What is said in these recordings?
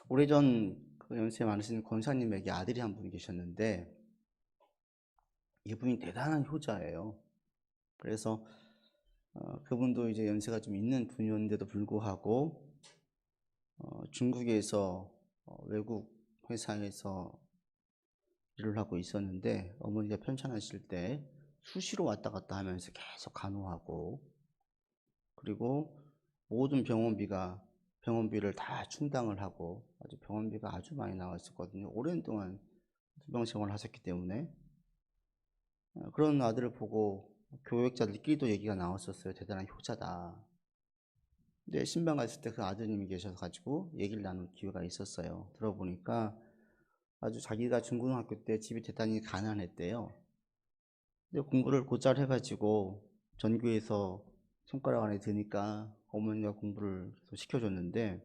오래전 그 연세 많으신 권사님에게 아들이 한 분이 계셨는데 이분이 대단한 효자예요. 그래서 그분도 이제 연세가 좀 있는 분이었는데도 불구하고 중국에서 외국 회사에서 일을 하고 있었는데 어머니가 편찮으실 때 수시로 왔다 갔다 하면서 계속 간호하고, 그리고 모든 병원비를 다 충당을 하고 아주 병원비가 아주 많이 나왔었거든요. 오랜 동안 투병 생활을 하셨기 때문에. 그런 아들을 보고 교역자들끼리도 얘기가 나왔었어요. 대단한 효자다. 근데 신방 갔을 때 그 아드님이 계셔가지고 얘기를 나눌 기회가 있었어요. 들어보니까 아주 자기가 중고등학교 때 집이 대단히 가난했대요. 근데 공부를 곧잘 해가지고 전교에서 손가락 안에 드니까 어머니가 공부를 계속 시켜줬는데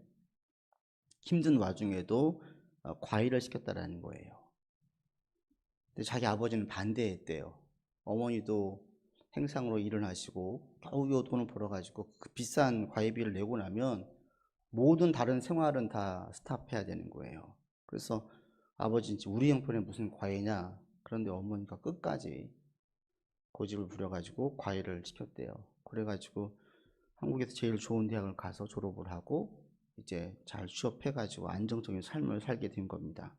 힘든 와중에도 과외를 시켰다라는 거예요. 근데 자기 아버지는 반대했대요. 어머니도 행상으로 일을 하시고 겨우겨우 돈을 벌어가지고 그 비싼 과외비를 내고 나면 모든 다른 생활은 다 스탑해야 되는 거예요. 그래서 아버지는 우리 형편에 무슨 과외냐, 그런데 어머니가 끝까지 고집을 부려가지고 과외를 시켰대요. 그래가지고 한국에서 제일 좋은 대학을 가서 졸업을 하고 이제 잘 취업해가지고 안정적인 삶을 살게 된 겁니다.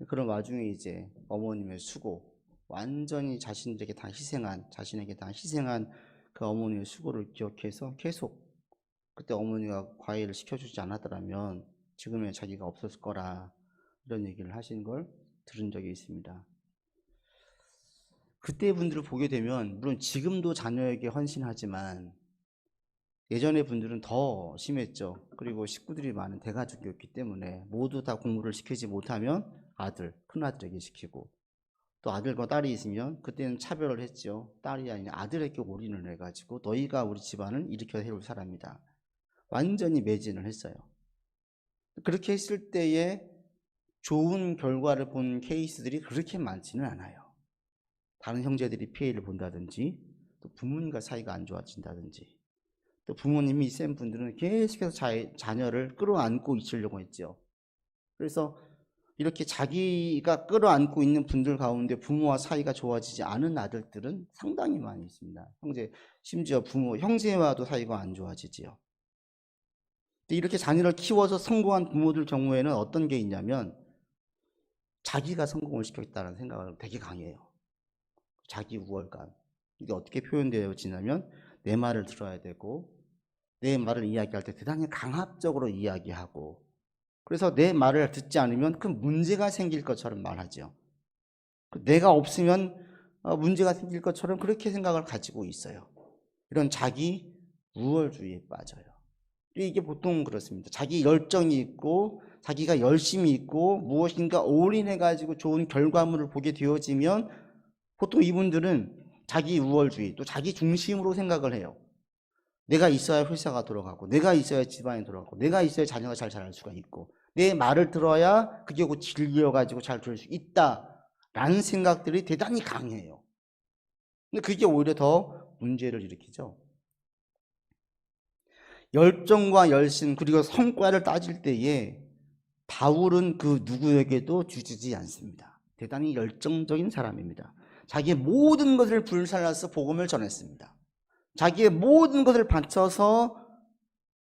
그런 와중에 이제 어머님의 수고, 완전히 자신에게 다 희생한 그 어머니의 수고를 기억해서 계속, 그때 어머니가 과외를 시켜주지 않았더라면 지금의 자기가 없었을 거라, 이런 얘기를 하시는 걸 들은 적이 있습니다. 그때 분들을 보게 되면 물론 지금도 자녀에게 헌신하지만 예전의 분들은 더 심했죠. 그리고 식구들이 많은 대가족이었기 때문에 모두 다 공부를 시키지 못하면 큰아들에게 시키고, 또 아들과 딸이 있으면 그때는 차별을 했죠. 딸이 아니라 아들에게 올인을 해가지고 너희가 우리 집안을 일으켜 세울 사람이다. 완전히 매진을 했어요. 그렇게 했을 때에 좋은 결과를 본 케이스들이 그렇게 많지는 않아요. 다른 형제들이 피해를 본다든지, 또 부모님과 사이가 안 좋아진다든지, 또 부모님이 센 분들은 계속해서 자녀를 끌어안고 있으려고 했죠. 그래서 이렇게 자기가 끌어안고 있는 분들 가운데 부모와 사이가 좋아지지 않은 아들들은 상당히 많이 있습니다. 심지어 형제와도 사이가 안 좋아지지요. 이렇게 자녀를 키워서 성공한 부모들 경우에는 어떤 게 있냐면 자기가 성공을 시켰다는 생각을 되게 강해요. 자기 우월감. 이게 어떻게 표현되어지냐면 내 말을 들어야 되고, 내 말을 이야기할 때 대단히 강압적으로 이야기하고, 그래서 내 말을 듣지 않으면 큰 문제가 생길 것처럼 말하죠. 내가 없으면 문제가 생길 것처럼 그렇게 생각을 가지고 있어요. 이런 자기 우월주의에 빠져요. 이게 보통 그렇습니다. 자기 열정이 있고 자기가 열심히 있고 무엇인가 올인해가지고 좋은 결과물을 보게 되어지면 보통 이분들은 자기 우월주의, 또 자기 중심으로 생각을 해요. 내가 있어야 회사가 돌아가고, 내가 있어야 집안이 돌아가고, 내가 있어야 자녀가 잘 자랄 수가 있고, 내 말을 들어야 그게 곧 진리여가지고 잘 들을 수 있다라는 생각들이 대단히 강해요. 근데 그게 오히려 더 문제를 일으키죠. 열정과 열심 그리고 성과를 따질 때에 바울은 그 누구에게도 주지지 않습니다. 대단히 열정적인 사람입니다. 자기의 모든 것을 불살라서 복음을 전했습니다. 자기의 모든 것을 바쳐서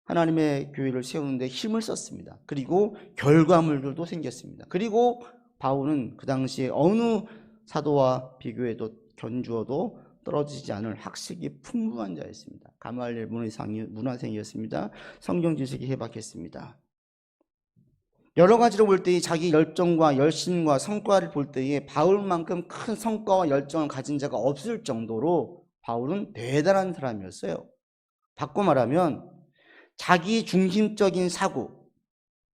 하나님의 교회를 세우는데 힘을 썼습니다. 그리고 결과물들도 생겼습니다. 그리고 바울은 그 당시에 어느 사도와 비교해도 견주어도 떨어지지 않을 학식이 풍부한 자였습니다. 가말리엘 문화생이었습니다. 성경 지식이 해박했습니다. 여러 가지로 볼 때 자기 열정과 열심과 성과를 볼 때에 바울만큼 큰 성과와 열정을 가진 자가 없을 정도로 바울은 대단한 사람이었어요. 바꿔 말하면 자기 중심적인 사고,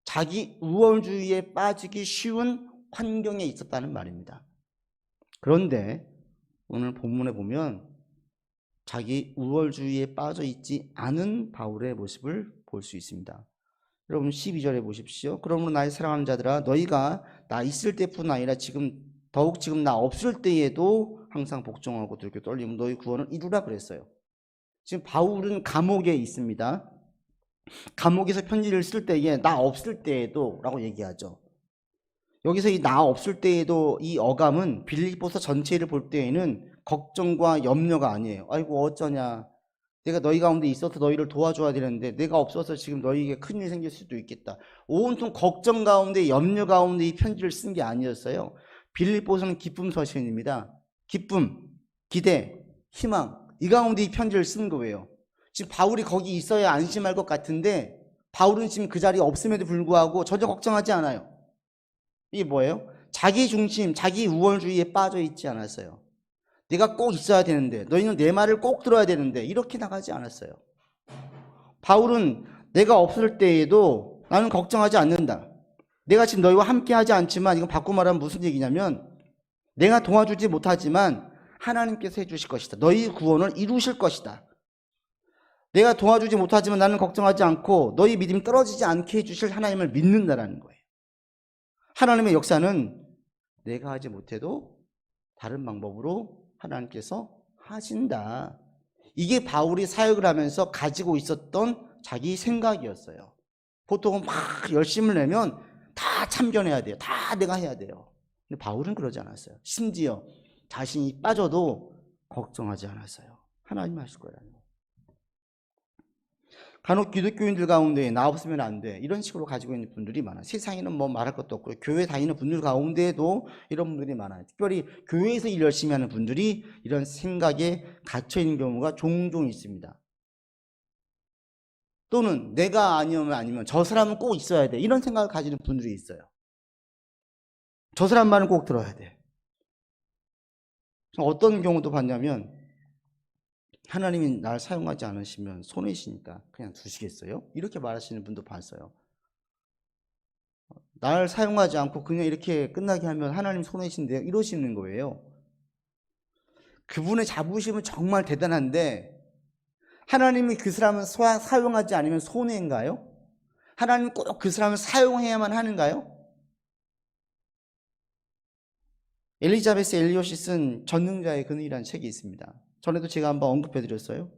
자기 우월주의에 빠지기 쉬운 환경에 있었다는 말입니다. 그런데 오늘 본문에 보면 자기 우월주의에 빠져 있지 않은 바울의 모습을 볼 수 있습니다. 여러분 12절에 보십시오. 그러므로 나의 사랑하는 자들아, 너희가 나 있을 때뿐 아니라 더욱 지금 나 없을 때에도 항상 복종하고 들게 떨리면 너희 구원을 이루라 그랬어요. 지금 바울은 감옥에 있습니다. 감옥에서 편지를 쓸 때에 나 없을 때에도 라고 얘기하죠. 여기서 이 나 없을 때에도 이 어감은 빌립보서 전체를 볼 때에는 걱정과 염려가 아니에요. 아이고 어쩌냐, 내가 너희 가운데 있어서 너희를 도와줘야 되는데 내가 없어서 지금 너희에게 큰일이 생길 수도 있겠다. 온통 걱정 가운데 염려 가운데 이 편지를 쓴 게 아니었어요. 빌립보서는 기쁨 서신입니다. 기쁨, 기대, 희망, 이 가운데 이 편지를 쓴 거예요. 지금 바울이 거기 있어야 안심할 것 같은데 바울은 지금 그 자리에 없음에도 불구하고 전혀 걱정하지 않아요. 이게 뭐예요? 자기 중심, 자기 우월주의에 빠져 있지 않았어요. 내가 꼭 있어야 되는데, 너희는 내 말을 꼭 들어야 되는데, 이렇게 나가지 않았어요. 바울은 내가 없을 때에도 나는 걱정하지 않는다. 내가 지금 너희와 함께 하지 않지만, 이건 바꿔 말하면 무슨 얘기냐면, 내가 도와주지 못하지만 하나님께서 해주실 것이다. 너희 구원을 이루실 것이다. 내가 도와주지 못하지만 나는 걱정하지 않고 너희 믿음이 떨어지지 않게 해주실 하나님을 믿는다라는 거예요. 하나님의 역사는 내가 하지 못해도 다른 방법으로 하나님께서 하신다. 이게 바울이 사역을 하면서 가지고 있었던 자기 생각이었어요. 보통은 막 열심을 내면 다 참견해야 돼요. 다 내가 해야 돼요. 근데 바울은 그러지 않았어요. 심지어 자신이 빠져도 걱정하지 않았어요. 하나님 하실 거라는 거예요. 간혹 기독교인들 가운데 나 없으면 안 돼, 이런 식으로 가지고 있는 분들이 많아요. 세상에는 뭐 말할 것도 없고 교회 다니는 분들 가운데에도 이런 분들이 많아요. 특별히 교회에서 일 열심히 하는 분들이 이런 생각에 갇혀 있는 경우가 종종 있습니다. 또는 내가 아니면 저 사람은 꼭 있어야 돼, 이런 생각을 가지는 분들이 있어요. 저 사람 말은 꼭 들어야 돼. 어떤 경우도 봤냐면, 하나님이 날 사용하지 않으시면 손해시니까 그냥 두시겠어요? 이렇게 말하시는 분도 봤어요. 날 사용하지 않고 그냥 이렇게 끝나게 하면 하나님 손해신데요? 이러시는 거예요. 그분의 자부심은 정말 대단한데, 하나님이 그 사람을 사용하지 않으면 손해인가요? 하나님 꼭 그 사람을 사용해야만 하는가요? 엘리자베스 엘리엇이 쓴 전능자의 그늘이라는 책이 있습니다. 전에도 제가 한번 언급해드렸어요.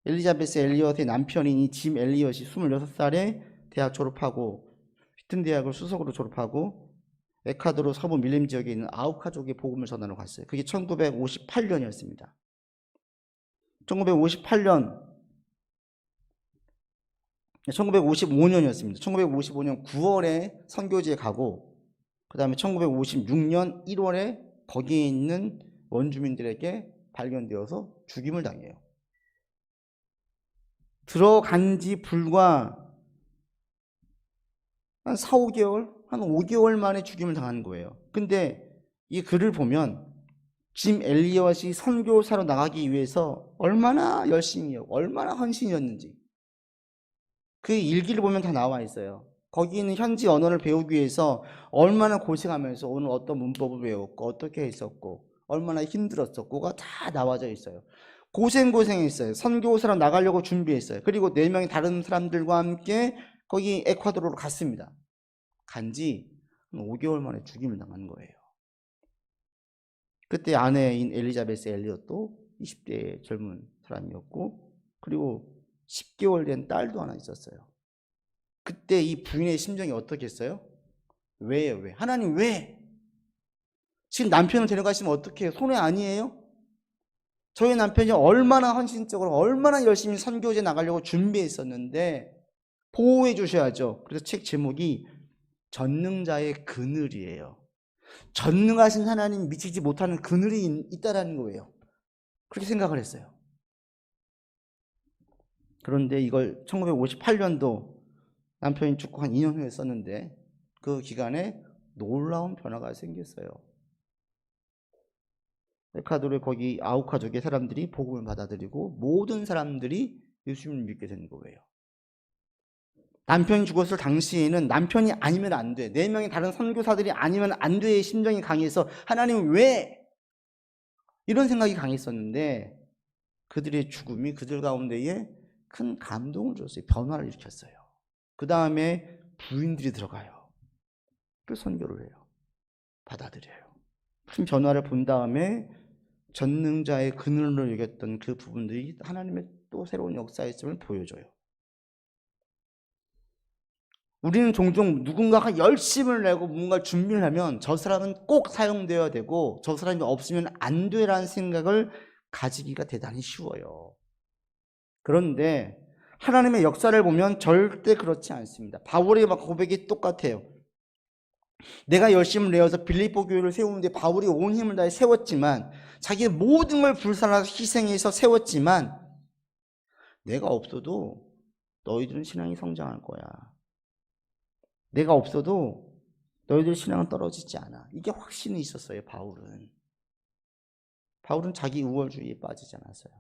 엘리자베스 엘리엇의 남편인 이 짐 엘리엇이 26살에 대학 졸업하고 휘튼 대학을 수석으로 졸업하고 에콰도르 서부 밀림 지역에 있는 아우카족에 복음을 전하러 갔어요. 그게 1958년이었습니다. 1955년이었습니다. 1955년 9월에 선교지에 가고, 그 다음에 1956년 1월에 거기에 있는 원주민들에게 발견되어서 죽임을 당해요. 들어간 지 불과 한 4, 5개월? 한 5개월 만에 죽임을 당한 거예요. 근데 이 글을 보면 짐 엘리엇이 선교사로 나가기 위해서 얼마나 열심히 하고 얼마나 헌신이었는지 그 일기를 보면 다 나와 있어요. 거기 있는 현지 언어를 배우기 위해서 얼마나 고생하면서 오늘 어떤 문법을 배웠고 어떻게 했었고 얼마나 힘들었었고가 다 나와져 있어요. 고생했어요. 선교사로 나가려고 준비했어요. 그리고 4명의 다른 사람들과 함께 거기 에콰도르로 갔습니다. 간지 5개월 만에 죽임을 당한 거예요. 그때 아내인 엘리자베스 엘리엇도 20대의 젊은 사람이었고, 그리고 10개월 된 딸도 하나 있었어요. 그때 이 부인의 심정이 어떻겠어요? 왜요? 왜? 하나님 왜? 지금 남편을 데려가시면 어떻게 해요? 손해 아니에요? 저희 남편이 얼마나 헌신적으로 얼마나 열심히 선교지에 나가려고 준비했었는데 보호해 주셔야죠. 그래서 책 제목이 전능자의 그늘이에요. 전능하신 하나님 미치지 못하는 그늘이 있다라는 거예요. 그렇게 생각을 했어요. 그런데 이걸 1958년도 남편이 죽고 한 2년 후에 썼는데 그 기간에 놀라운 변화가 생겼어요. 에콰도르 거기 아우카족의 사람들이 복음을 받아들이고 모든 사람들이 예수님을 믿게 된 거예요. 남편이 죽었을 당시에는 남편이 아니면 안 돼, 4명의 다른 선교사들이 아니면 안 돼의 심정이 강해서 하나님 왜? 이런 생각이 강했었는데 그들의 죽음이 그들 가운데에 큰 감동을 줬어요. 변화를 일으켰어요. 그 다음에 부인들이 들어가요. 그 선교를 해요. 받아들여요. 큰 변화를 본 다음에 전능자의 그늘로 여겼던 그 부분들이 하나님의 또 새로운 역사의 있음을 보여줘요. 우리는 종종 누군가가 열심을 내고 뭔가를 준비를 하면 저 사람은 꼭 사용되어야 되고 저 사람이 없으면 안 되라는 생각을 가지기가 대단히 쉬워요. 그런데 하나님의 역사를 보면 절대 그렇지 않습니다. 바울의 고백이 똑같아요. 내가 열심을 내어서 빌립보 교회를 세우는데 바울이 온 힘을 다해 세웠지만 자기의 모든 걸 불살라서 희생해서 세웠지만 내가 없어도 너희들은 신앙이 성장할 거야. 내가 없어도 너희들 신앙은 떨어지지 않아. 이게 확신이 있었어요. 바울은 자기 우월주의에 빠지지 않았어요.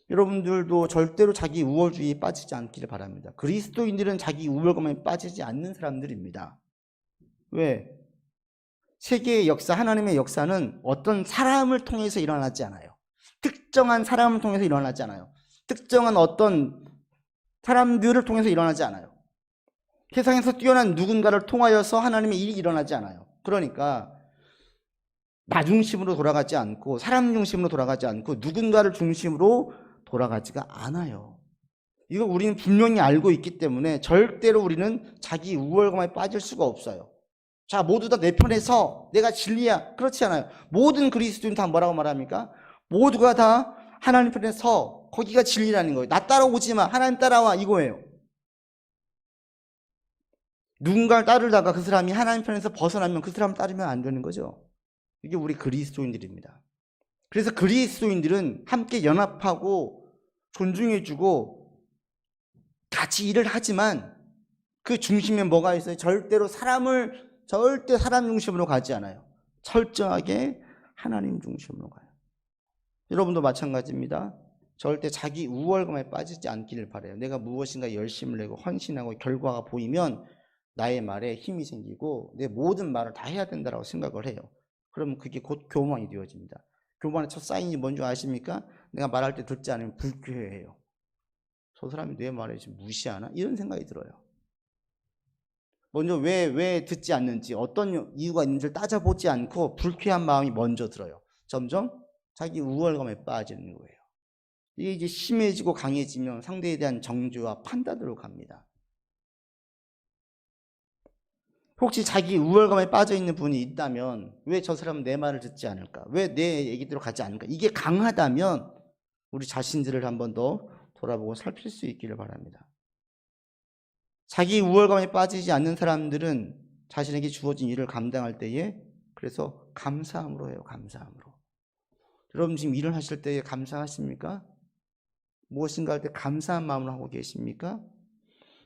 여러분들도 절대로 자기 우월주의에 빠지지 않기를 바랍니다. 그리스도인들은 자기 우월감에 빠지지 않는 사람들입니다. 왜? 세계의 역사, 하나님의 역사는 어떤 사람을 통해서 일어나지 않아요. 특정한 사람을 통해서 일어나지 않아요. 특정한 어떤 사람들을 통해서 일어나지 않아요. 세상에서 뛰어난 누군가를 통하여서 하나님의 일이 일어나지 않아요. 그러니까 나 중심으로 돌아가지 않고 사람 중심으로 돌아가지 않고 누군가를 중심으로 돌아가지가 않아요. 이거 우리는 분명히 알고 있기 때문에 절대로 우리는 자기 우월감에 빠질 수가 없어요. 자, 모두 다 내 편에 서 내가 진리야. 그렇지 않아요. 모든 그리스도인 다 뭐라고 말합니까? 모두가 다 하나님 편에 서 거기가 진리라는 거예요. 나 따라오지 마. 하나님 따라와. 이거예요. 누군가를 따르다가 그 사람이 하나님 편에서 벗어나면 그 사람 따르면 안 되는 거죠. 이게 우리 그리스도인들입니다. 그래서 그리스도인들은 함께 연합하고 존중해주고 같이 일을 하지만 그 중심에 뭐가 있어요? 절대 사람 중심으로 가지 않아요. 철저하게 하나님 중심으로 가요. 여러분도 마찬가지입니다. 절대 자기 우월감에 빠지지 않기를 바라요. 내가 무엇인가 열심을 내고 헌신하고 결과가 보이면 나의 말에 힘이 생기고 내 모든 말을 다 해야 된다고 생각을 해요. 그러면 그게 곧 교만이 되어집니다. 교만의 첫 사인이 뭔지 아십니까? 내가 말할 때 듣지 않으면 불쾌해요. 저 사람이 내 말을 지금 무시하나? 이런 생각이 들어요. 먼저 왜 듣지 않는지 어떤 이유가 있는지를 따져보지 않고 불쾌한 마음이 먼저 들어요. 점점 자기 우월감에 빠지는 거예요. 이게 이제 심해지고 강해지면 상대에 대한 정죄와 판단으로 갑니다. 혹시 자기 우월감에 빠져있는 분이 있다면 왜 저 사람은 내 말을 듣지 않을까? 왜 내 얘기대로 가지 않을까? 이게 강하다면 우리 자신들을 한번 더 돌아보고 살필 수 있기를 바랍니다. 자기 우월감에 빠지지 않는 사람들은 자신에게 주어진 일을 감당할 때에 그래서 감사함으로 해요. 감사함으로. 여러분 지금 일을 하실 때에 감사하십니까? 무엇인가 할 때 감사한 마음으로 하고 계십니까?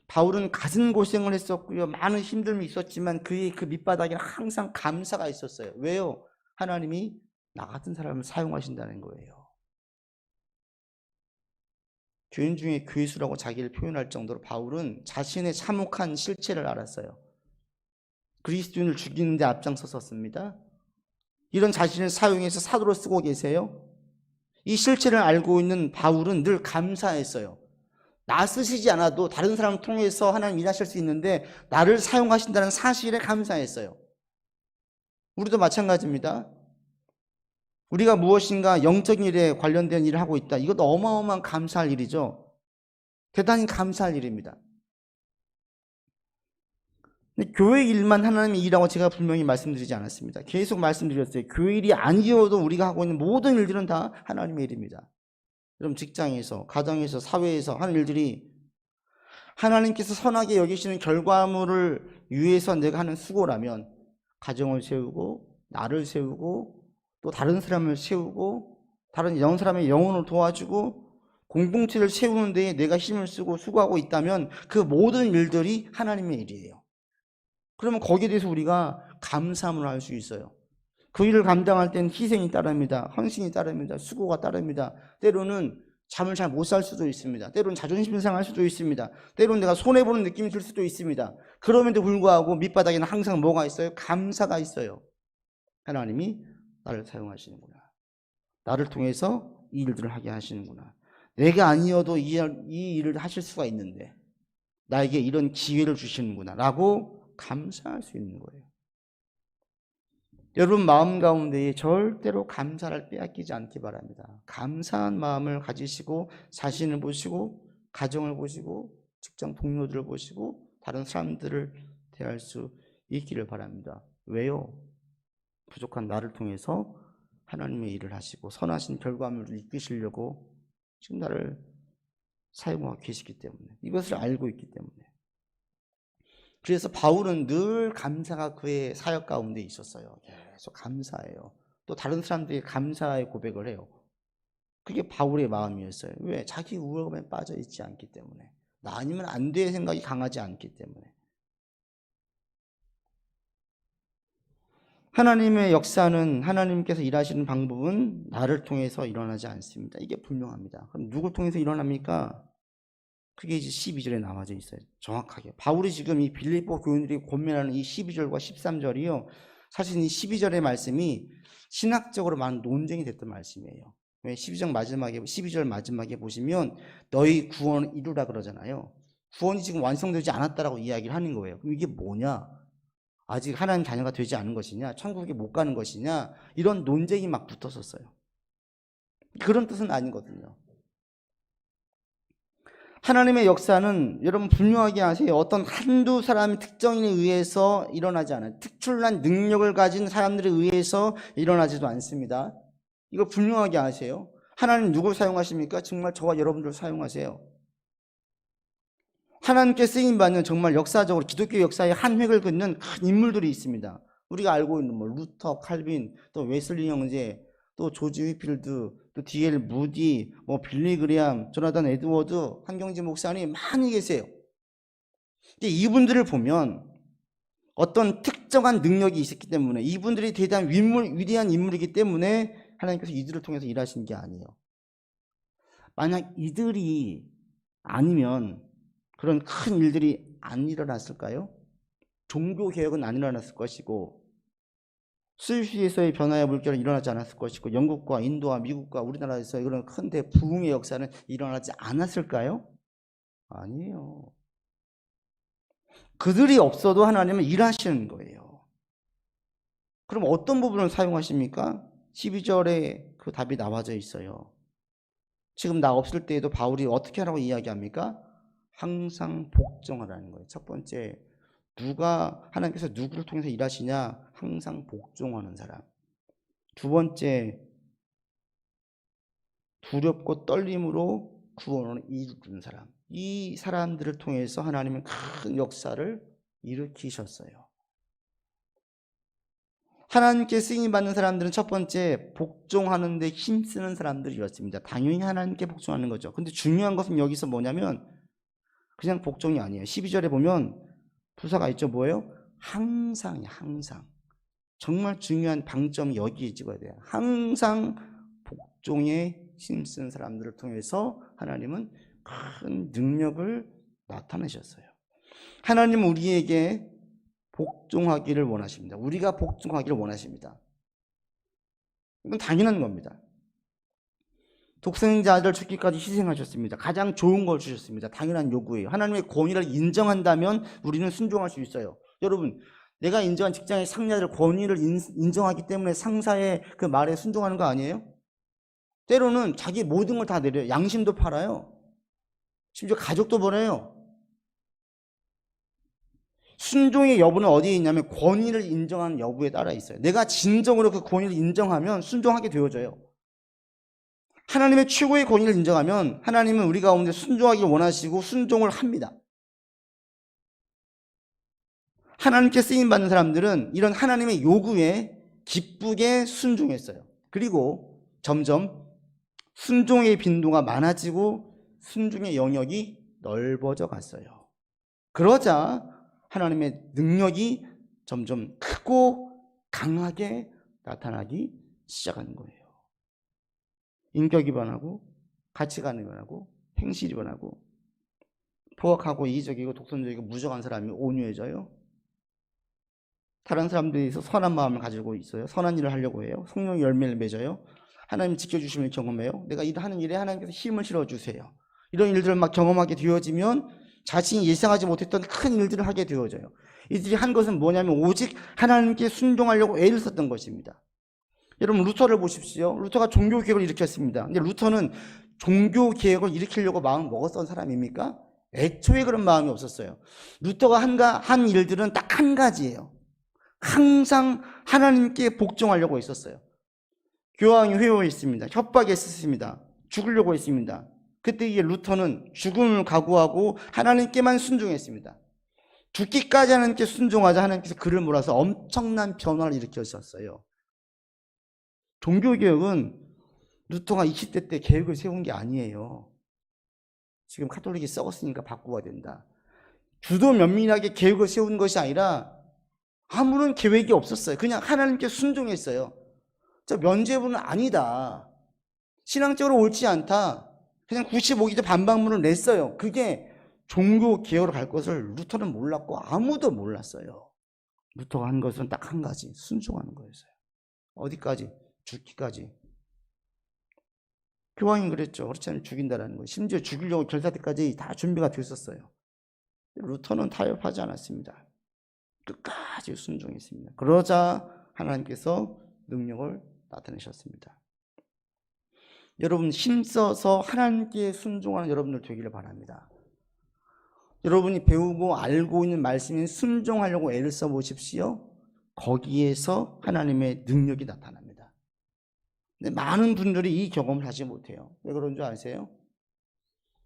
바울은 갖은 고생을 했었고요. 많은 힘듦이 있었지만 그의 그 밑바닥에는 항상 감사가 있었어요. 왜요? 하나님이 나 같은 사람을 사용하신다는 거예요. 교인 중에 괴수라고 자기를 표현할 정도로 바울은 자신의 참혹한 실체를 알았어요. 그리스도인을 죽이는 데 앞장섰습니다. 이런 자신을 사용해서 사도로 쓰고 계세요. 이 실체를 알고 있는 바울은 늘 감사했어요. 나 쓰시지 않아도 다른 사람을 통해서 하나님 일하실 수 있는데 나를 사용하신다는 사실에 감사했어요. 우리도 마찬가지입니다. 우리가 무엇인가 영적인 일에 관련된 일을 하고 있다. 이것도 어마어마한 감사할 일이죠. 대단히 감사할 일입니다. 근데 교회 일만 하나님의 일이라고 제가 분명히 말씀드리지 않았습니다. 계속 말씀드렸어요. 교회 일이 아니어도 우리가 하고 있는 모든 일들은 다 하나님의 일입니다. 여러분 직장에서, 가정에서, 사회에서 하는 일들이 하나님께서 선하게 여기시는 결과물을 위해서 내가 하는 수고라면 가정을 세우고 나를 세우고 또 다른 사람을 세우고 다른 사람의 영혼을 도와주고 공동체를 세우는 데에 내가 힘을 쓰고 수고하고 있다면 그 모든 일들이 하나님의 일이에요. 그러면 거기에 대해서 우리가 감사함을 할 수 있어요. 그 일을 감당할 때는 희생이 따릅니다. 헌신이 따릅니다. 수고가 따릅니다. 때로는 잠을 잘 못 살 수도 있습니다. 때로는 자존심 상할 수도 있습니다. 때로는 내가 손해보는 느낌이 들 수도 있습니다. 그럼에도 불구하고 밑바닥에는 항상 뭐가 있어요? 감사가 있어요. 하나님이 나를 사용하시는구나. 나를 통해서 이 일들을 하게 하시는구나. 내가 아니어도 이 일을 하실 수가 있는데 나에게 이런 기회를 주시는구나 라고 감사할 수 있는 거예요. 여러분 마음 가운데에 절대로 감사를 빼앗기지 않기 바랍니다. 감사한 마음을 가지시고 자신을 보시고 가정을 보시고 직장 동료들을 보시고 다른 사람들을 대할 수 있기를 바랍니다. 왜요? 부족한 나를 통해서 하나님의 일을 하시고 선하신 결과물을 이끄시려고 지금 나를 사용하고 계시기 때문에, 이것을 알고 있기 때문에. 그래서 바울은 늘 감사가 그의 사역 가운데 있었어요. 계속 감사해요. 또 다른 사람들이 감사의 고백을 해요. 그게 바울의 마음이었어요. 왜? 자기 우월감에 빠져 있지 않기 때문에, 나 아니면 안 돼 생각이 강하지 않기 때문에. 하나님의 역사는, 하나님께서 일하시는 방법은 나를 통해서 일어나지 않습니다. 이게 분명합니다. 그럼 누굴 통해서 일어납니까? 그게 이제 12절에 나와져 있어요. 정확하게. 바울이 지금 이 빌립보 교인들이 고민하는 이 12절과 13절이요. 사실 이 12절의 말씀이 신학적으로 많은 논쟁이 됐던 말씀이에요. 왜? 12절 마지막에 보시면 너희 구원을 이루라 그러잖아요. 구원이 지금 완성되지 않았다라고 이야기를 하는 거예요. 그럼 이게 뭐냐? 아직 하나님 자녀가 되지 않은 것이냐? 천국에 못 가는 것이냐? 이런 논쟁이 막 붙었었어요. 그런 뜻은 아니거든요. 하나님의 역사는 여러분 분명하게 아세요. 어떤 한두 사람 특정인에 의해서 일어나지 않아요. 특출난 능력을 가진 사람들에 의해서 일어나지도 않습니다. 이걸 분명하게 아세요. 하나님 누굴 사용하십니까? 정말 저와 여러분들 사용하세요. 하나님께 쓰임받는 정말 역사적으로 기독교 역사의 한 획을 긋는 큰 인물들이 있습니다. 우리가 알고 있는 루터, 칼빈, 또 웨슬리 형제, 또 조지 휘필드, 또 D.L. 무디, 빌리 그레암, 조나단 에드워드, 한경지 목사님 많이 계세요. 근데 이분들을 보면 어떤 특정한 능력이 있었기 때문에, 이분들이 대단한 위대한 인물이기 때문에 하나님께서 이들을 통해서 일하시는 게 아니에요. 만약 이들이 아니면 그런 큰 일들이 안 일어났을까요? 종교개혁은 안 일어났을 것이고, 스위스에서의 변화의 물결은 일어나지 않았을 것이고, 영국과 인도와 미국과 우리나라에서의 그런 큰 대부흥의 역사는 일어나지 않았을까요? 아니에요. 그들이 없어도 하나님은 일하시는 거예요. 그럼 어떤 부분을 사용하십니까? 12절에 그 답이 나와져 있어요. 지금 나 없을 때에도 바울이 어떻게 하라고 이야기합니까? 항상 복종하라는 거예요. 첫 번째, 하나님께서 누구를 통해서 일하시냐? 항상 복종하는 사람. 두 번째, 두렵고 떨림으로 구원을 이루는 사람. 이 사람들을 통해서 하나님은 큰 역사를 일으키셨어요. 하나님께 쓰임받는 사람들은 첫 번째, 복종하는 데 힘쓰는 사람들이었습니다. 당연히 하나님께 복종하는 거죠. 근데 중요한 것은 여기서 뭐냐면 그냥 복종이 아니에요. 12절에 보면 부사가 있죠. 뭐예요? 항상이에요. 항상. 정말 중요한 방점이 여기에 찍어야 돼요. 항상 복종에 힘쓴 사람들을 통해서 하나님은 큰 능력을 나타내셨어요. 하나님은 우리에게 복종하기를 원하십니다. 우리가 복종하기를 원하십니다. 이건 당연한 겁니다. 독생자 아들 죽기까지 희생하셨습니다. 가장 좋은 걸 주셨습니다. 당연한 요구예요. 하나님의 권위를 인정한다면 우리는 순종할 수 있어요. 여러분, 내가 인정한 직장의 상사들 권위를 인정하기 때문에 상사의 그 말에 순종하는 거 아니에요? 때로는 자기 모든 걸 다 내려요. 양심도 팔아요. 심지어 가족도 버려요. 순종의 여부는 어디에 있냐면 권위를 인정하는 여부에 따라 있어요. 내가 진정으로 그 권위를 인정하면 순종하게 되어져요. 하나님의 최고의 권위를 인정하면 하나님은 우리 가운데 순종하기를 원하시고 순종을 합니다. 하나님께 쓰임받는 사람들은 이런 하나님의 요구에 기쁘게 순종했어요. 그리고 점점 순종의 빈도가 많아지고 순종의 영역이 넓어져 갔어요. 그러자 하나님의 능력이 점점 크고 강하게 나타나기 시작하는 거예요. 인격이 변하고 가치관이 변하고 행실이 변하고 포악하고 이기적이고 독선적이고 무정한 사람이 온유해져요. 다른 사람들에 대해서 선한 마음을 가지고 있어요. 선한 일을 하려고 해요. 성령의 열매를 맺어요. 하나님 지켜주심을 경험해요. 내가 하는 일에 하나님께서 힘을 실어주세요. 이런 일들을 막 경험하게 되어지면 자신이 예상하지 못했던 큰 일들을 하게 되어져요. 이들이 한 것은 뭐냐면 오직 하나님께 순종하려고 애를 썼던 것입니다. 여러분, 루터를 보십시오. 루터가 종교개혁을 일으켰습니다. 근데 루터는 종교개혁을 일으키려고 마음을 먹었던 사람입니까? 애초에 그런 마음이 없었어요. 루터가 한 일들은 딱 한 가지예요. 항상 하나님께 복종하려고 했었어요. 교황이 회유했습니다. 협박했습니다. 죽으려고 했습니다. 그때 이게 루터는 죽음을 각오하고 하나님께만 순종했습니다. 죽기까지 하나님께 순종하자 하나님께서 그를 몰아서 엄청난 변화를 일으키셨어요. 종교개혁은 루터가 20대 때 계획을 세운 게 아니에요. 지금 카톨릭이 썩었으니까 바꾸어야 된다. 주도 면밀하게 계획을 세운 것이 아니라 아무런 계획이 없었어요. 그냥 하나님께 순종했어요. 저 면죄부는 아니다. 신앙적으로 옳지 않다. 그냥 95기도 반박문을 냈어요. 그게 종교개혁으로 갈 것을 루터는 몰랐고 아무도 몰랐어요. 루터가 한 것은 딱 한 가지, 순종하는 거였어요. 어디까지? 죽기까지. 교황이 그랬죠. 그렇지 않으면 죽인다라는 거. 심지어 죽이려고 결사대까지 다 준비가 됐었어요. 루터는 타협하지 않았습니다. 끝까지 순종했습니다. 그러자 하나님께서 능력을 나타내셨습니다. 여러분 힘써서 하나님께 순종하는 여러분들 되기를 바랍니다. 여러분이 배우고 알고 있는 말씀에 순종하려고 애를 써보십시오. 거기에서 하나님의 능력이 나타납니다. 근데 많은 분들이 이 경험을 하지 못해요. 왜 그런 줄 아세요?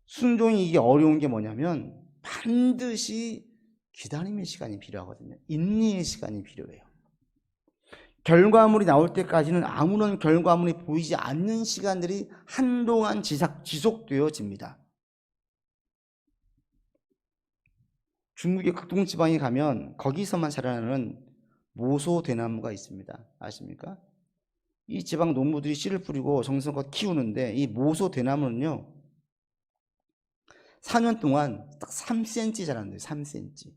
순종이 이게 어려운 게 뭐냐면 반드시 기다림의 시간이 필요하거든요. 인내의 시간이 필요해요. 결과물이 나올 때까지는 아무런 결과물이 보이지 않는 시간들이 한동안 지속되어집니다. 중국의 극동지방에 가면 거기서만 자라나는 모소대나무가 있습니다. 아십니까? 이 지방 농부들이 씨를 뿌리고 정성껏 키우는데 이 모소대나무는요 4년 동안 딱 3cm 자란대요. 3cm.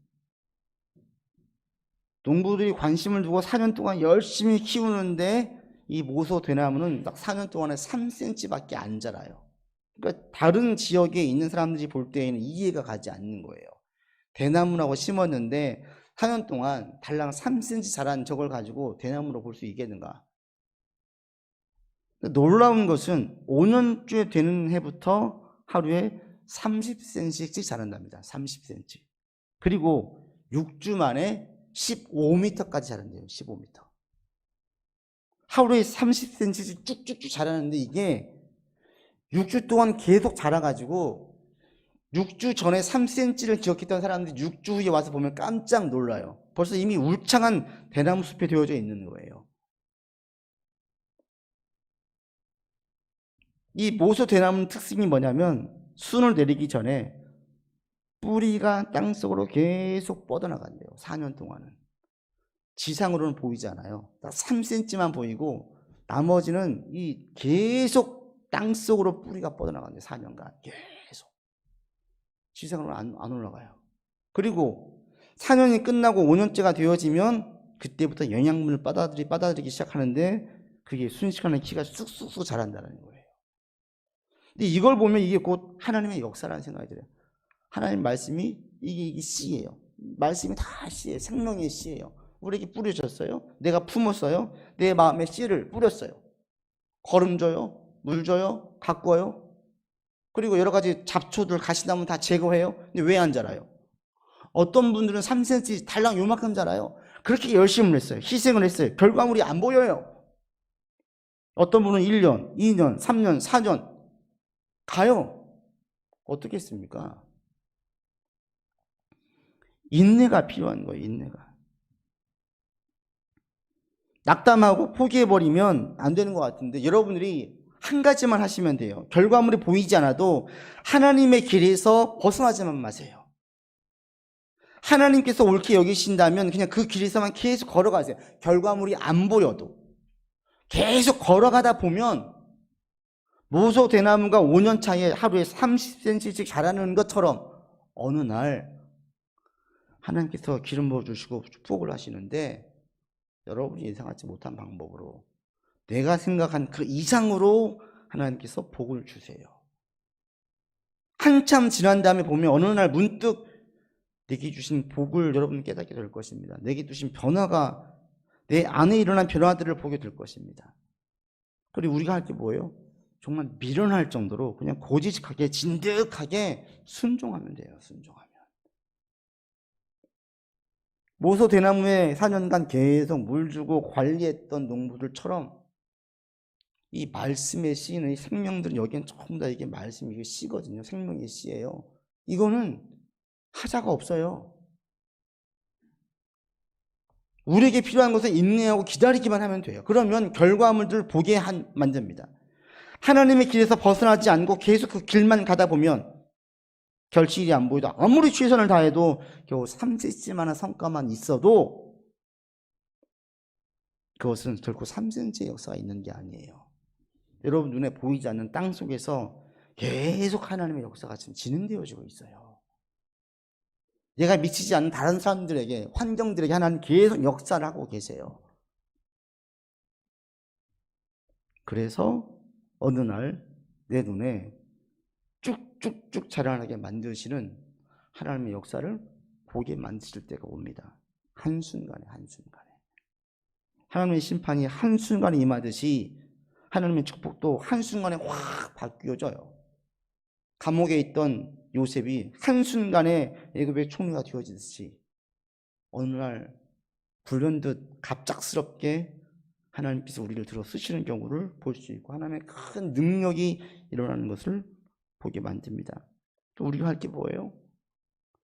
농부들이 관심을 두고 4년 동안 열심히 키우는데 이 모소대나무는 딱 4년 동안에 3cm밖에 안 자라요. 그러니까 다른 지역에 있는 사람들이 볼 때에는 이해가 가지 않는 거예요. 대나무라고 심었는데 4년 동안 달랑 3cm 자란 저걸 가지고 대나무로 볼 수 있겠는가? 놀라운 것은 5년째 되는 해부터 하루에 30cm씩 자란답니다. 30cm. 그리고 6주 만에 15m까지 자란대요. 15m. 하루에 30cm씩 쭉쭉쭉 자라는데 이게 6주 동안 계속 자라가지고 6주 전에 3cm를 기억했던 사람들이 6주 후에 와서 보면 깜짝 놀라요. 벌써 이미 울창한 대나무 숲이 되어져 있는 거예요. 이 모소 대나무 특징이 뭐냐면 순을 내리기 전에 뿌리가 땅속으로 계속 뻗어나간대요. 4년 동안은. 지상으로는 보이지 않아요. 딱 3cm만 보이고 나머지는 이 계속 땅속으로 뿌리가 뻗어나간대요. 4년간 계속. 지상으로는 안 올라가요. 그리고 4년이 끝나고 5년째가 되어지면 그때부터 영양분을 빨아들이기 시작하는데 그게 순식간에 키가 쑥쑥쑥 자란다는 거예요. 근데 이걸 보면 이게 곧 하나님의 역사라는 생각이 들어요. 하나님 말씀이 이게 씨예요. 말씀이 다 씨예요. 생명의 씨예요. 우리에게 뿌려졌어요. 내가 품었어요. 내 마음에 씨를 뿌렸어요. 거름 줘요. 물 줘요. 가꿔요. 그리고 여러 가지 잡초들, 가시나무 다 제거해요. 근데 왜 안 자라요? 어떤 분들은 3cm 달랑 요만큼 자라요. 그렇게 열심을 했어요. 희생을 했어요. 결과물이 안 보여요. 어떤 분은 1년, 2년, 3년, 4년 가요. 어떻게 했습니까? 인내가 필요한 거예요. 인내가. 낙담하고 포기해버리면 안 되는 것 같은데 여러분들이 한 가지만 하시면 돼요. 결과물이 보이지 않아도 하나님의 길에서 벗어나지만 마세요. 하나님께서 옳게 여기신다면 그냥 그 길에서만 계속 걸어가세요. 결과물이 안 보여도. 계속 걸어가다 보면 모소 대나무가 5년 차에 하루에 30cm씩 자라는 것처럼 어느 날 하나님께서 기름 부어주시고 축복을 하시는데 여러분이 예상하지 못한 방법으로 내가 생각한 그 이상으로 하나님께서 복을 주세요. 한참 지난 다음에 보면 어느 날 문득 내게 주신 복을 여러분 깨닫게 될 것입니다. 내게 주신 변화가 내 안에 일어난 변화들을 보게 될 것입니다. 그리고 우리가 할 게 뭐예요? 정말 미련할 정도로 그냥 고지식하게 진득하게 순종하면 돼요. 순종하면. 모소 대나무에 4년간 계속 물 주고 관리했던 농부들처럼 이 말씀에 씨는 이 생명들은 여기엔 전부 다 이게 말씀이 이게 씨거든요. 생명의 씨예요. 이거는 하자가 없어요. 우리에게 필요한 것은 인내하고 기다리기만 하면 돼요. 그러면 결과물들을 보게 만듭니다. 하나님의 길에서 벗어나지 않고 계속 그 길만 가다 보면 결실이 안 보이도 아무리 최선을 다해도 겨우 3cm만한 성과만 있어도 그것은 결코 3cm의 역사가 있는 게 아니에요. 여러분 눈에 보이지 않는 땅 속에서 계속 하나님의 역사가 지금 진행되어지고 있어요. 얘가 미치지 않는 다른 사람들에게, 환경들에게 하나님 계속 역사를 하고 계세요. 그래서 어느 날 내 눈에 쭉쭉쭉 자라나게 만드시는 하나님의 역사를 보게 만드실 때가 옵니다. 한순간에 한순간에. 하나님의 심판이 한순간에 임하듯이 하나님의 축복도 한순간에 확 바뀌어져요. 감옥에 있던 요셉이 한순간에 애굽의 총리가 되어지듯이 어느 날 불현듯 갑작스럽게 하나님께서 우리를 들어 쓰시는 경우를 볼 수 있고 하나님의 큰 능력이 일어나는 것을 보게 만듭니다. 또 우리가 할 게 뭐예요?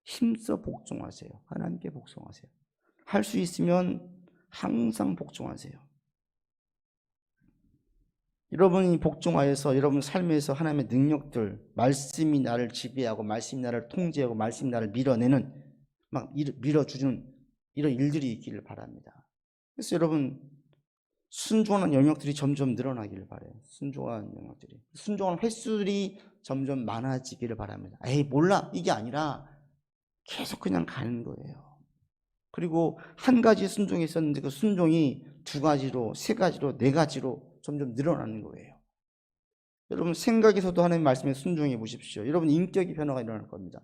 힘써 복종하세요. 하나님께 복종하세요. 할 수 있으면 항상 복종하세요. 여러분이 복종하여서 여러분 삶에서 하나님의 능력들, 말씀이 나를 지배하고 말씀이 나를 통제하고 말씀이 나를 밀어내는, 막 밀어주는 이런 일들이 있기를 바랍니다. 그래서 여러분 순종하는 영역들이 점점 늘어나기를 바라요. 순종하는 영역들이. 순종하는 횟수들이 점점 많아지기를 바랍니다. 에이 몰라 이게 아니라 계속 그냥 가는 거예요. 그리고 한 가지 순종이 있었는데 그 순종이 2가지로 3가지로 4가지로 점점 늘어나는 거예요. 여러분 생각에서도 하나님의 말씀에 순종해 보십시오. 여러분 인격의 변화가 일어날 겁니다.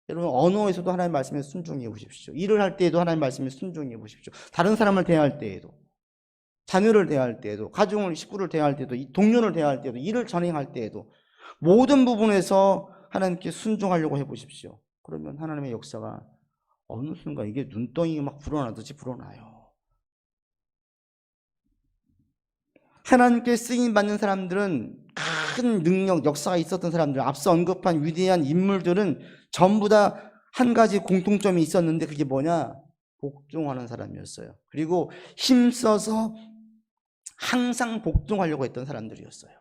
여러분 언어에서도 하나님의 말씀에 순종해 보십시오. 일을 할 때에도 하나님의 말씀에 순종해 보십시오. 다른 사람을 대할 때에도, 자녀를 대할 때에도, 가정을, 식구를 대할 때에도, 동료를 대할 때에도, 일을 전행할 때에도 모든 부분에서 하나님께 순종하려고 해보십시오. 그러면 하나님의 역사가 어느 순간 이게 눈덩이가 막 불어나듯이 불어나요. 하나님께 쓰임받는 사람들은 큰 능력, 역사가 있었던 사람들, 앞서 언급한 위대한 인물들은 전부 다 한 가지 공통점이 있었는데 그게 뭐냐? 복종하는 사람이었어요. 그리고 힘써서 항상 복종하려고 했던 사람들이었어요.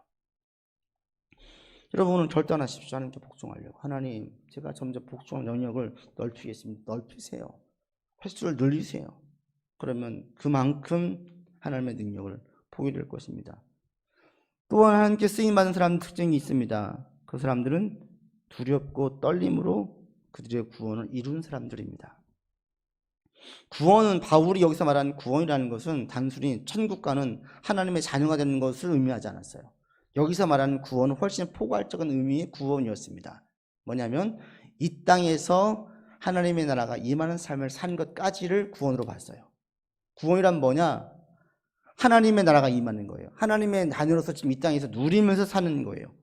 여러분은 결단하십시오. 하나님께 복종하려고. 하나님, 제가 점점 복종하는 영역을 넓히겠습니다. 넓히세요. 횟수를 늘리세요. 그러면 그만큼 하나님의 능력을 보게 될 것입니다. 또한 하나님께 쓰임받은 사람의 특징이 있습니다. 그 사람들은 두렵고 떨림으로 그들의 구원을 이룬 사람들입니다. 구원은, 바울이 여기서 말하는 구원이라는 것은 단순히 천국 가는 하나님의 자녀가 되는 것을 의미하지 않았어요. 여기서 말하는 구원은 훨씬 포괄적인 의미의 구원이었습니다. 뭐냐면 이 땅에서 하나님의 나라가 임하는 삶을 산 것까지를 구원으로 봤어요. 구원이란 뭐냐? 하나님의 나라가 임하는 거예요. 하나님의 자녀로서 지금 이 땅에서 누리면서 사는 거예요.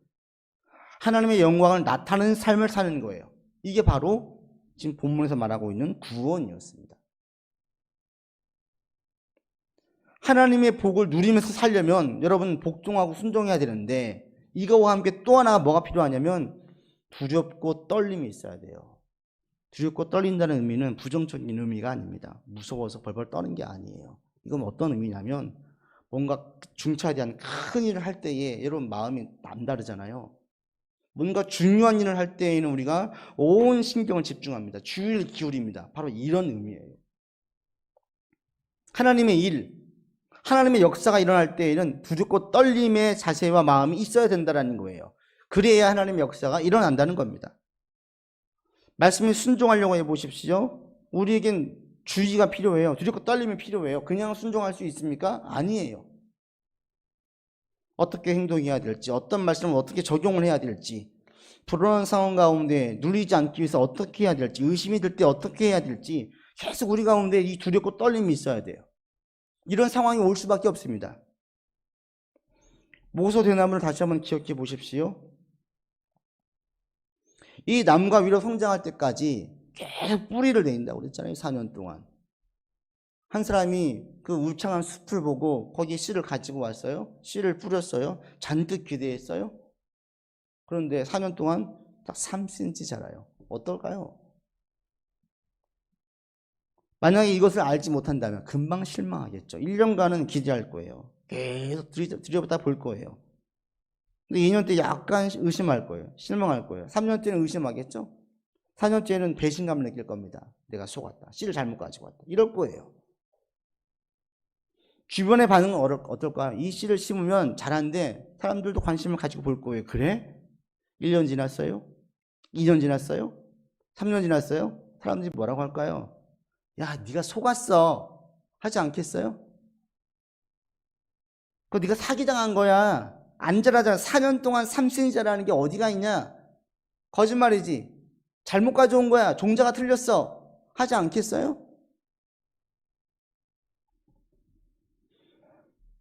하나님의 영광을 나타내는 삶을 사는 거예요. 이게 바로 지금 본문에서 말하고 있는 구원이었습니다. 하나님의 복을 누리면서 살려면 여러분 복종하고 순종해야 되는데 이거와 함께 또 하나 뭐가 필요하냐면 두렵고 떨림이 있어야 돼요. 두렵고 떨린다는 의미는 부정적인 의미가 아닙니다. 무서워서 벌벌 떠는 게 아니에요. 이건 어떤 의미냐면 뭔가 중차에 대한 큰 일을 할 때에 여러분 마음이 남다르잖아요. 뭔가 중요한 일을 할 때에는 우리가 온 신경을 집중합니다. 주의를 기울입니다. 바로 이런 의미예요. 하나님의 일, 하나님의 역사가 일어날 때에는 두렵고 떨림의 자세와 마음이 있어야 된다는 거예요. 그래야 하나님의 역사가 일어난다는 겁니다. 말씀에 순종하려고 해보십시오. 우리에겐 주의가 필요해요. 두렵고 떨림이 필요해요. 그냥 순종할 수 있습니까? 아니에요. 어떻게 행동해야 될지, 어떤 말씀을 어떻게 적용을 해야 될지, 불안한 상황 가운데 눌리지 않기 위해서 어떻게 해야 될지, 의심이 들 때 어떻게 해야 될지 계속 우리 가운데 이 두렵고 떨림이 있어야 돼요. 이런 상황이 올 수밖에 없습니다. 모소 대나무를 다시 한번 기억해 보십시오. 이 나무가 위로 성장할 때까지 계속 뿌리를 내린다고 그랬잖아요. 4년 동안. 한 사람이 그 울창한 숲을 보고 거기에 씨를 가지고 왔어요. 씨를 뿌렸어요. 잔뜩 기대했어요. 그런데 4년 동안 딱 3cm 자라요. 어떨까요? 만약에 이것을 알지 못한다면 금방 실망하겠죠. 1년간은 기대할 거예요. 계속 들여다보다 볼 거예요. 근데 2년 때 약간 의심할 거예요. 실망할 거예요. 3년 때는 의심하겠죠. 4년째는 배신감을 느낄 겁니다. 내가 속았다. 씨를 잘못 가지고 왔다. 이럴 거예요. 주변의 반응은 어떨까요? 이 씨를 심으면 자란데 사람들도 관심을 가지고 볼 거예요. 그래? 1년 지났어요? 2년 지났어요? 3년 지났어요? 사람들이 뭐라고 할까요? 야, 네가 속았어. 하지 않겠어요? 그거 네가 사기당한 거야. 안 자라잖아. 4년 동안 3cm 자라는 게 어디가 있냐? 거짓말이지. 잘못 가져온 거야. 종자가 틀렸어. 하지 않겠어요?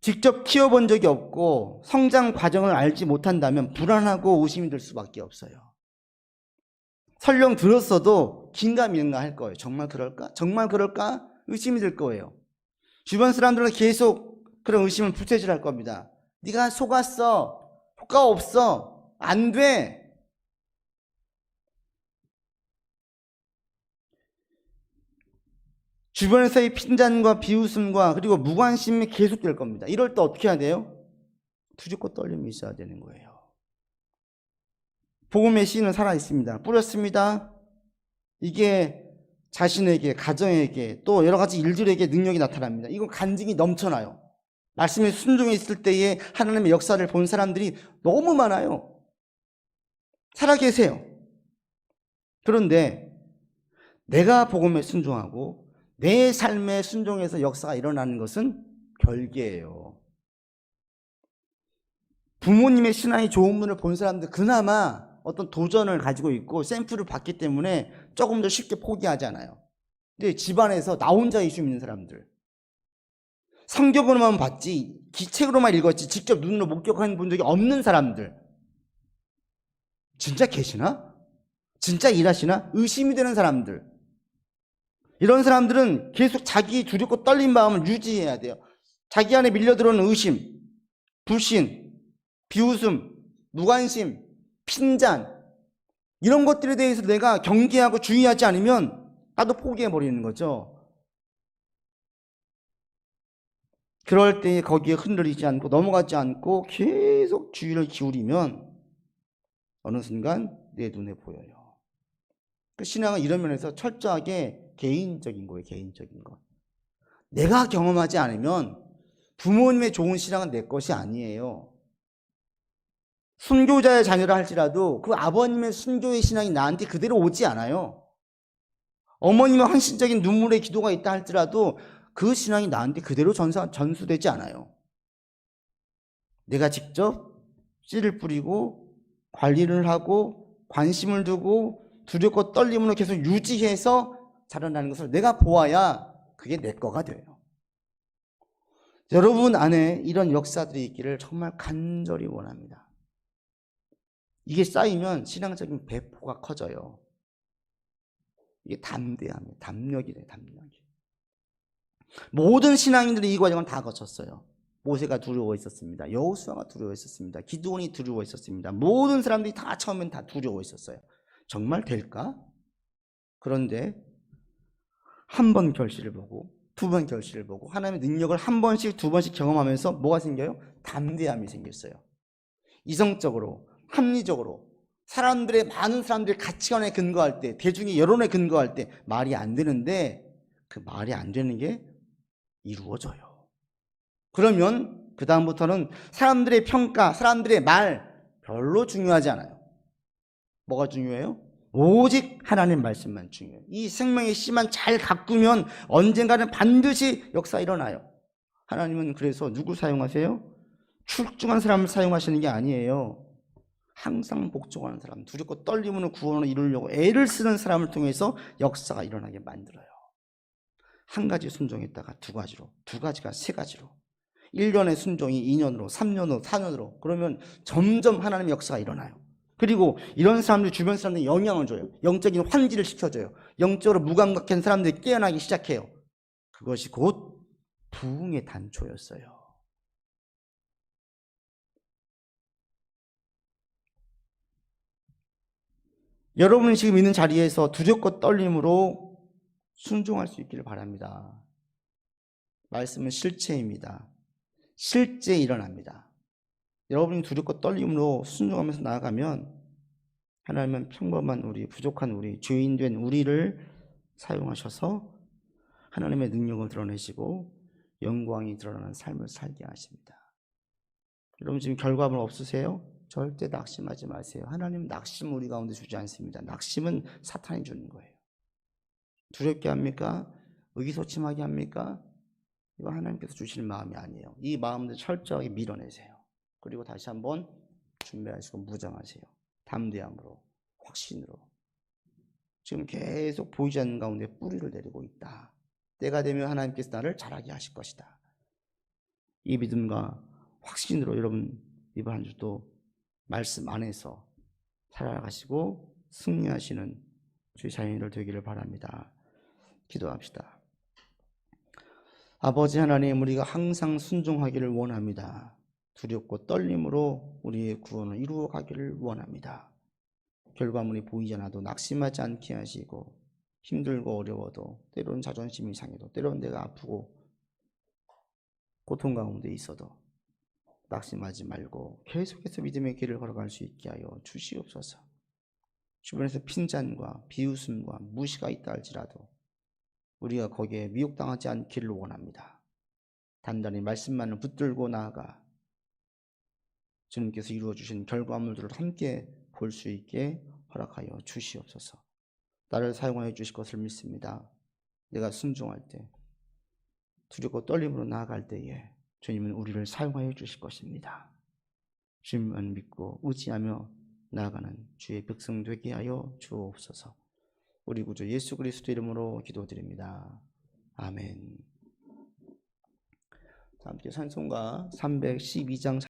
직접 키워본 적이 없고 성장 과정을 알지 못한다면 불안하고 의심이 들 수밖에 없어요. 설령 들었어도 긴가민가 할 거예요. 정말 그럴까? 정말 그럴까? 의심이 들 거예요. 주변 사람들은 계속 그런 의심을 부채질할 겁니다. 네가 속았어. 효과 없어. 안 돼. 주변에서의 핀잔과 비웃음과 그리고 무관심이 계속될 겁니다. 이럴 때 어떻게 해야 돼요? 두렵고 떨림이 있어야 되는 거예요. 복음의 씨는 살아있습니다. 뿌렸습니다. 이게 자신에게, 가정에게, 또 여러 가지 일들에게 능력이 나타납니다. 이건 간증이 넘쳐나요. 말씀에 순종해 있을 때에 하나님의 역사를 본 사람들이 너무 많아요. 살아계세요. 그런데 내가 복음에 순종하고 내 삶의 순종에서 역사가 일어나는 것은 별개예요. 부모님의 신앙이 좋은 분을 본 사람들 그나마 어떤 도전을 가지고 있고 샘플을 봤기 때문에 조금 더 쉽게 포기하잖아요. 근데 집안에서 나 혼자 예수 믿는 사람들, 성경으로만 봤지 책으로만 읽었지 직접 눈으로 목격한 본 적이 없는 사람들, 진짜 계시나? 진짜 일하시나? 의심이 되는 사람들, 이런 사람들은 계속 자기 두렵고 떨린 마음을 유지해야 돼요. 자기 안에 밀려들어오는 의심, 불신, 비웃음, 무관심, 핀잔, 이런 것들에 대해서 내가 경계하고 주의하지 않으면 나도 포기해버리는 거죠. 그럴 때 거기에 흔들리지 않고 넘어가지 않고 계속 주의를 기울이면 어느 순간 내 눈에 보여요. 그 신앙은 이런 면에서 철저하게 개인적인 거예요. 개인적인 거. 내가 경험하지 않으면 부모님의 좋은 신앙은 내 것이 아니에요. 순교자의 자녀라 할지라도 그 아버님의 순교의 신앙이 나한테 그대로 오지 않아요. 어머님의 헌신적인 눈물의 기도가 있다 할지라도 그 신앙이 나한테 그대로 전수되지 않아요. 내가 직접 씨를 뿌리고 관리를 하고 관심을 두고 두렵고 떨림으로 계속 유지해서 자라나는 것을 내가 보아야 그게 내 거가 돼요. 여러분 안에 이런 역사들이 있기를 정말 간절히 원합니다. 이게 쌓이면 신앙적인 배포가 커져요. 이게 담대함이에요. 담력이래요. 담력이. 모든 신앙인들이 이 과정을 다 거쳤어요. 모세가 두려워 있었습니다. 여호수아가 두려워 있었습니다. 기드온이 두려워 있었습니다. 모든 사람들이 다 처음엔 다 두려워 있었어요. 정말 될까? 그런데 한 번 결실을 보고 두 번 결실을 보고 하나님의 능력을 한 번씩 두 번씩 경험하면서 뭐가 생겨요? 담대함이 생겼어요. 이성적으로, 합리적으로 많은 사람들의 가치관에 근거할 때, 대중의 여론에 근거할 때 말이 안 되는데 그 말이 안 되는 게 이루어져요. 그러면 그 다음부터는 사람들의 평가, 사람들의 말 별로 중요하지 않아요. 뭐가 중요해요? 오직 하나님 말씀만 중요해요. 이 생명의 씨만 잘 가꾸면 언젠가는 반드시 역사 일어나요. 하나님은 그래서 누구 사용하세요? 출중한 사람을 사용하시는 게 아니에요. 항상 복종하는 사람, 두렵고 떨림으로 구원을 이루려고 애를 쓰는 사람을 통해서 역사가 일어나게 만들어요. 한 가지 순종했다가 두 가지로, 두 가지가 세 가지로. 1년의 순종이 2년으로, 3년으로, 4년으로. 그러면 점점 하나님의 역사가 일어나요. 그리고 이런 사람들이 주변 사람들이 영향을 줘요. 영적인 환기를 시켜줘요. 영적으로 무감각한 사람들이 깨어나기 시작해요. 그것이 곧 부흥의 단초였어요. 여러분이 지금 있는 자리에서 두렵고 떨림으로 순종할 수 있기를 바랍니다. 말씀은 실체입니다. 실제 일어납니다. 여러분이 두렵고 떨림으로 순종하면서 나아가면 하나님은 평범한 우리, 부족한 우리, 죄인된 우리를 사용하셔서 하나님의 능력을 드러내시고 영광이 드러나는 삶을 살게 하십니다. 여러분 지금 결과물 없으세요? 절대 낙심하지 마세요. 하나님은 낙심 우리 가운데 주지 않습니다. 낙심은 사탄이 주는 거예요. 두렵게 합니까? 의기소침하게 합니까? 이거 하나님께서 주시는 마음이 아니에요. 이 마음을 철저하게 밀어내세요. 그리고 다시 한번 준비하시고 무장하세요. 담대함으로, 확신으로. 지금 계속 보이지 않는 가운데 뿌리를 내리고 있다. 때가 되면 하나님께서 나를 자라게 하실 것이다. 이 믿음과 확신으로 여러분 이번 한 주도 말씀 안에서 살아가시고 승리하시는 주의 자녀들 되기를 바랍니다. 기도합시다. 아버지 하나님, 우리가 항상 순종하기를 원합니다. 두렵고 떨림으로 우리의 구원을 이루어 가기를 원합니다. 결과물이 보이지 않아도 낙심하지 않게 하시고, 힘들고 어려워도, 때로는 자존심이 상해도, 때로는 내가 아프고 고통 가운데 있어도 낙심하지 말고 계속해서 믿음의 길을 걸어갈 수 있게 하여 주시옵소서. 주변에서 핀잔과 비웃음과 무시가 있다 할지라도 우리가 거기에 미혹당하지 않기를 원합니다. 단단히 말씀만을 붙들고 나아가 주님께서 이루어주신 결과물들을 함께 볼 수 있게 허락하여 주시옵소서. 나를 사용하여 주실 것을 믿습니다. 내가 순종할 때, 두렵고 떨림으로 나아갈 때에 주님은 우리를 사용하여 주실 것입니다. 주님만 믿고 의지하며 나아가는 주의 백성 되게 하여 주옵소서. 우리 구주 예수 그리스도 이름으로 기도드립니다. 아멘. 함께 찬송가 312장